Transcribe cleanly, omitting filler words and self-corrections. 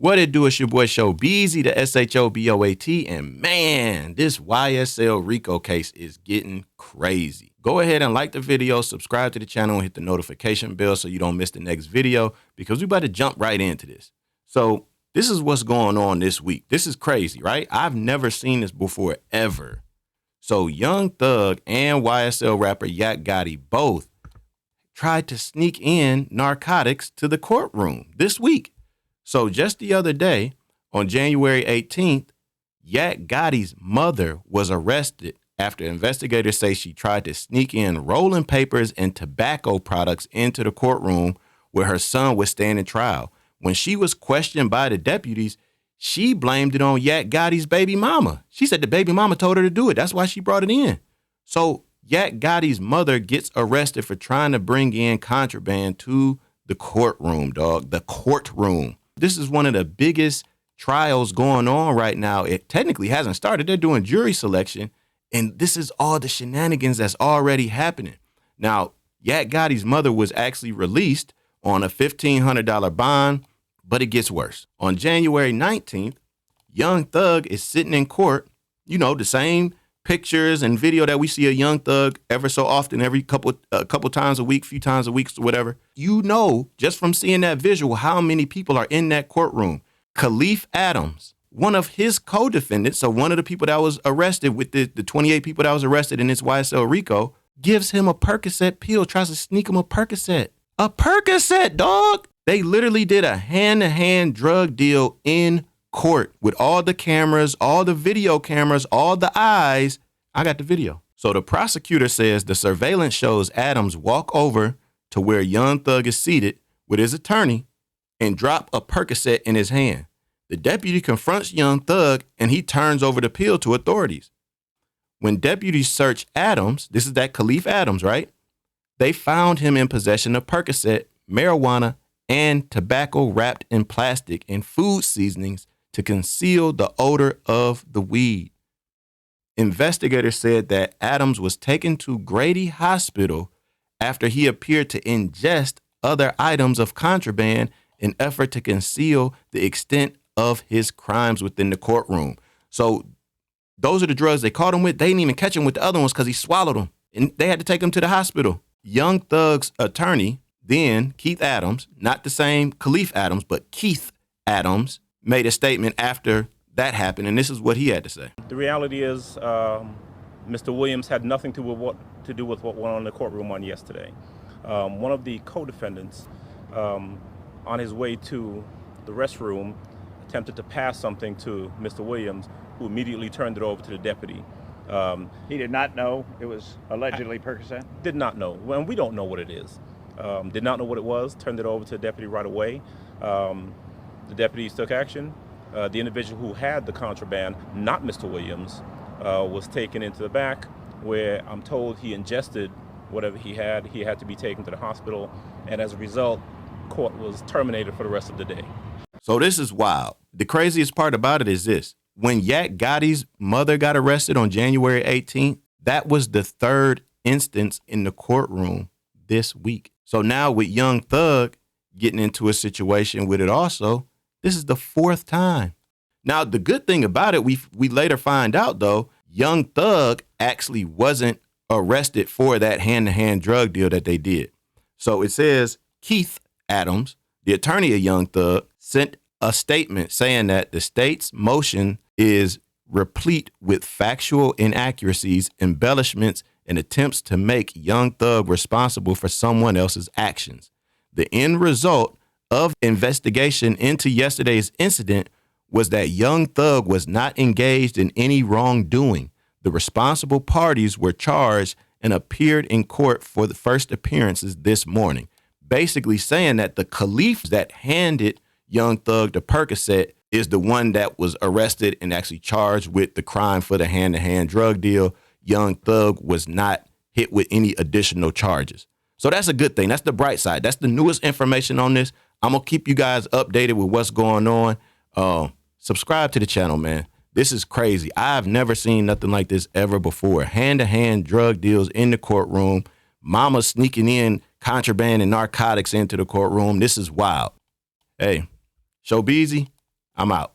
What it do? It's your boy Shobeezy, the Shoboat, and man, this YSL Rico case is getting crazy. Go ahead and like the video, subscribe to the channel, and hit the notification bell so you don't miss the next video, because we about to jump right into this. So this is what's going on this week. This is crazy, right? I've never seen this before, ever. So Young Thug and YSL rapper Yak Gotti both tried to sneak in narcotics to the courtroom this week. So just the other day, on January 18th, Yak Gotti's mother was arrested after investigators say she tried to sneak in rolling papers and tobacco products into the courtroom where her son was standing trial. When she was questioned by the deputies, she blamed it on Yak Gotti's baby mama. She said the baby mama told her to do it. That's why she brought it in. So Yak Gotti's mother gets arrested for trying to bring in contraband to the courtroom, dog. The courtroom. This is one of the biggest trials going on right now. It technically hasn't started. They're doing jury selection, and this is all the shenanigans that's already happening. Now, Yak Gotti's mother was actually released on a $1,500 bond, but it gets worse. On January 19th, Young Thug is sitting in court, you know, the same pictures and video that we see a Young Thug ever so often, every couple times a week, few times a week, or whatever. You know, just from seeing that visual, how many people are in that courtroom. Khalif Adams, one of his co-defendants, so one of the people that was arrested with the 28 people that was arrested in this YSL Rico, gives him a Percocet pill, tries to sneak him a Percocet. A Percocet, dog! They literally did a hand-to-hand drug deal in court with all the cameras, all the video cameras, all the eyes. I got the video. So the prosecutor says the surveillance shows Adams walk over to where Young Thug is seated with his attorney and drop a Percocet in his hand. The deputy confronts Young Thug and he turns over the pill to authorities. When deputies search Adams, this is that Khalif Adams, right? They found him in possession of Percocet, marijuana, and tobacco wrapped in plastic and food seasonings to conceal the odor of the weed. Investigators said that Adams was taken to Grady Hospital after he appeared to ingest other items of contraband in effort to conceal the extent of his crimes within the courtroom. So those are the drugs they caught him with. They didn't even catch him with the other ones because he swallowed them, and they had to take him to the hospital. Young Thug's attorney, then Keith Adams, not the same Khalif Adams, but Keith Adams, made a statement after that happened, and this is what he had to say. The reality is Mr. Williams had nothing to do with what went on in the courtroom on yesterday. One of the co-defendants, on his way to the restroom, attempted to pass something to Mr. Williams, who immediately turned it over to the deputy. He did not know it was allegedly Percocet? Did not know. Well, we don't know what it is. Did not know what it was, turned it over to the deputy right away. The deputies took action. The individual who had the contraband, not Mr. Williams, was taken into the back, where I'm told he ingested whatever he had. He had to be taken to the hospital, and as a result, court was terminated for the rest of the day. So this is wild. The craziest part about it is this. When Yak Gotti's mother got arrested on January 18th, that was the third instance in the courtroom this week. So now with Young Thug getting into a situation with it also, this is the fourth time. Now, the good thing about it, we later find out, though, Young Thug actually wasn't arrested for that hand-to-hand drug deal that they did. So it says Keith Adams, the attorney of Young Thug, sent a statement saying that the state's motion is replete with factual inaccuracies, embellishments, and attempts to make Young Thug responsible for someone else's actions. The end result of investigation into yesterday's incident was that Young Thug was not engaged in any wrongdoing. The responsible parties were charged and appeared in court for the first appearances this morning, basically saying that the Khalif that handed Young Thug the Percocet is the one that was arrested and actually charged with the crime for the hand-to-hand drug deal. Young Thug was not hit with any additional charges. So that's a good thing. That's the bright side. That's the newest information on this. I'm going to keep you guys updated with what's going on. Subscribe to the channel, man. This is crazy. I've never seen nothing like this ever before. Hand-to-hand drug deals in the courtroom. Mama sneaking in contraband and narcotics into the courtroom. This is wild. Hey, Shobeezy, I'm out.